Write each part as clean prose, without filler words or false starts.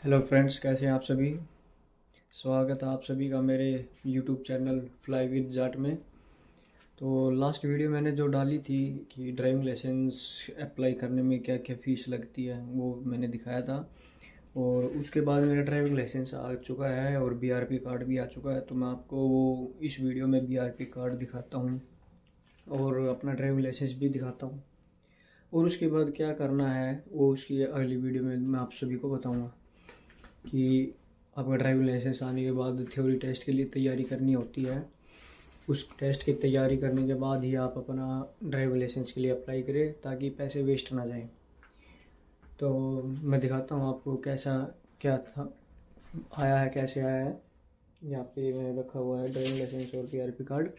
Hello friends, कैसे हैं आप सभी। स्वागत है आप सभी का मेरे YouTube channel fly with Jat में। तो लास्ट वीडियो मैंने जो डाली थी कि ड्राइविंग लाइसेंस अप्लाई करने में क्या क्या फ़ीस लगती है वो मैंने दिखाया था। और उसके बाद मेरा ड्राइविंग लाइसेंस आ चुका है और बीआरपी कार्ड भी आ चुका है। तो मैं आपको वो इस वीडियो में बीआरपी कार्ड दिखाता हूँ और अपना ड्राइविंग लाइसेंस भी दिखाता हूँ। और उसके बाद क्या करना है वो उसकी अगली वीडियो में मैं आप सभी को बताऊँगा कि आपका ड्राइविंग लाइसेंस आने के बाद थ्योरी टेस्ट के लिए तैयारी करनी होती है। उस टेस्ट की तैयारी करने के बाद ही आप अपना ड्राइविंग लाइसेंस के लिए अप्लाई करें ताकि पैसे वेस्ट ना जाएं। तो मैं दिखाता हूँ आपको कैसा क्या था आया है, कैसे आया है। यहाँ पे मैंने रखा हुआ है ड्राइविंग लाइसेंस और बीआरपी कार्ड।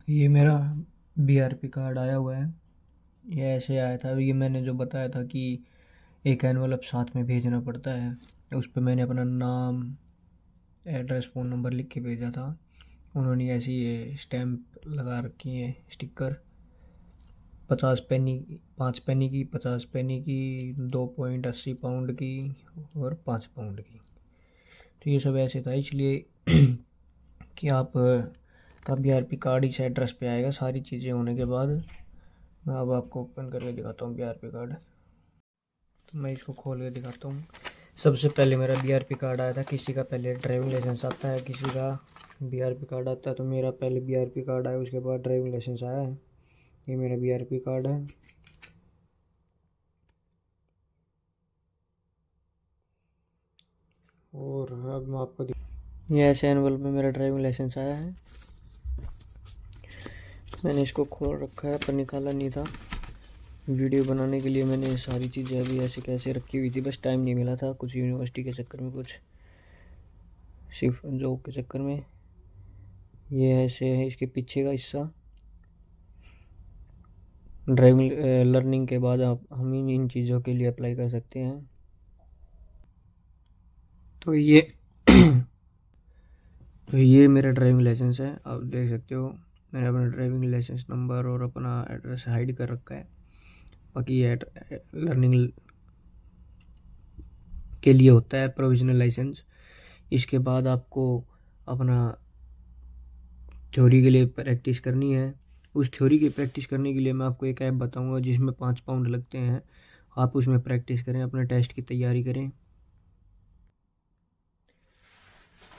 ये मेरा बीआरपी कार्ड आया हुआ है। ये ऐसे आया था। ये मैंने जो बताया था कि एक एनवलप साथ में भेजना पड़ता है, उस पर मैंने अपना नाम, एड्रेस, फ़ोन नंबर लिख के भेजा था। उन्होंने ऐसी ये स्टैम्प लगा रखी है, स्टिकर। 50 पैनी, 5 पैनी की, 50 पैनी की, 2.80 पाउंड की और 5 पाउंड की। तो ये सब ऐसे था इसलिए कि आप का बीआरपी कार्ड इस एड्रेस पे आएगा। सारी चीज़ें होने के बाद मैं अब आपको ओपन करके दिखाता हूँ बीआरपी कार्ड। तो मैं इसको खोल के दिखाता हूँ। सबसे पहले मेरा बीआरपी कार्ड आया था। किसी का पहले ड्राइविंग लाइसेंस आता है, किसी का बीआरपी कार्ड आता है। तो मेरा पहले बीआरपी कार्ड आया, उसके बाद ड्राइविंग लाइसेंस आया है। ये मेरा बीआरपी कार्ड है। और अब मैं आपको ये ऐसे एनवल में मेरा ड्राइविंग लाइसेंस आया है। मैंने इसको खोल रखा है पर निकाला नहीं था। वीडियो बनाने के लिए मैंने सारी चीज़ें अभी ऐसे कैसे रखी हुई थी, बस टाइम नहीं मिला था, कुछ यूनिवर्सिटी के चक्कर में, कुछ सिर्फ जॉब के चक्कर में। ये ऐसे है इसके पीछे का हिस्सा। ड्राइविंग लर्निंग के बाद आप हम इन चीज़ों के लिए अप्लाई कर सकते हैं। तो ये तो ये मेरा ड्राइविंग लाइसेंस है, आप देख सकते हो। मैंने अपना ड्राइविंग लाइसेंस नंबर और अपना एड्रेस हाइड कर रखा है। बाकी ये लर्निंग के लिए होता है प्रोविजनल लाइसेंस। इसके बाद आपको अपना थ्योरी के लिए प्रैक्टिस करनी है। उस थ्योरी की प्रैक्टिस करने के लिए मैं आपको एक ऐप बताऊंगा जिसमें 5 पाउंड लगते हैं। आप उसमें प्रैक्टिस करें, अपने टेस्ट की तैयारी करें।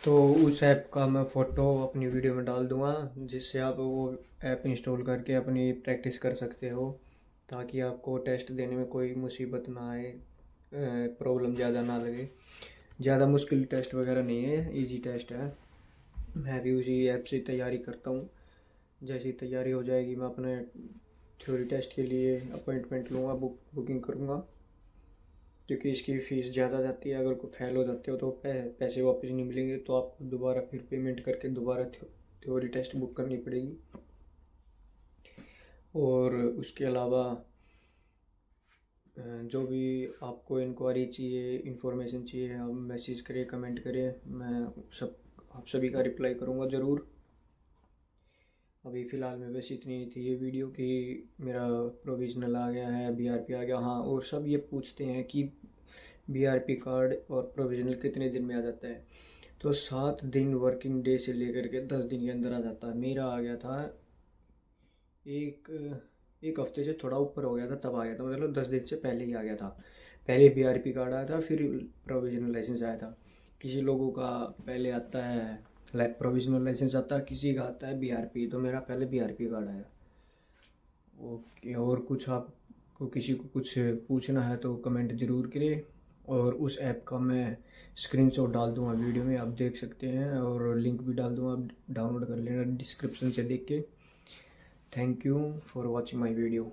तो उस ऐप का मैं फ़ोटो अपनी वीडियो में डाल दूंगा, जिससे आप वो ऐप इंस्टॉल करके अपनी प्रैक्टिस कर सकते हो, ताकि आपको टेस्ट देने में कोई मुसीबत ना आए, प्रॉब्लम ज़्यादा ना लगे। ज़्यादा मुश्किल टेस्ट वगैरह नहीं है, इजी टेस्ट है। मैं भी उसी ऐप से तैयारी करता हूँ। जैसी तैयारी हो जाएगी मैं अपने थ्योरी टेस्ट के लिए अपॉइंटमेंट लूँगा, बुकिंग करूँगा। क्योंकि इसकी फ़ीस ज़्यादा जाती है। अगर कोई फेल हो जाते हो तो पैसे वापस नहीं मिलेंगे, तो आपको दोबारा फिर पेमेंट करके दोबारा थ्योरी टेस्ट बुक करनी पड़ेगी। और उसके अलावा जो भी आपको इंक्वायरी चाहिए, इंफॉर्मेशन चाहिए, आप मैसेज करें, कमेंट करें, मैं आप सभी का रिप्लाई करूँगा ज़रूर। अभी फ़िलहाल में बस इतनी ही थी ये वीडियो कि मेरा प्रोविज़नल आ गया है, बीआरपी आ गया। हाँ, और सब ये पूछते हैं कि बीआरपी कार्ड और प्रोविज़नल कितने दिन में आ जाता है। तो 7 दिन वर्किंग डे से लेकर के 10 दिन के अंदर आ जाता है। मेरा आ गया था एक एक हफ्ते से थोड़ा ऊपर हो गया था, तब आ गया था। मतलब 10 दिन से पहले ही आ गया था। पहले बीआरपी कार्ड आया था, फिर प्रोविज़नल लाइसेंस आया था। किसी लोगों का पहले आता है प्रोविज़नल लाइसेंस आता है, किसी का आता है बीआरपी। तो मेरा पहले बीआरपी कार्ड आया। ओके, और कुछ आपको किसी को कुछ पूछना है तो कमेंट ज़रूर करें। और उस ऐप का मैं स्क्रीनशॉट डाल दूँगा वीडियो में, आप देख सकते हैं। और लिंक भी डाल दूँगा, आप डाउनलोड कर लेना डिस्क्रिप्शन से देख के। Thank you for watching my video.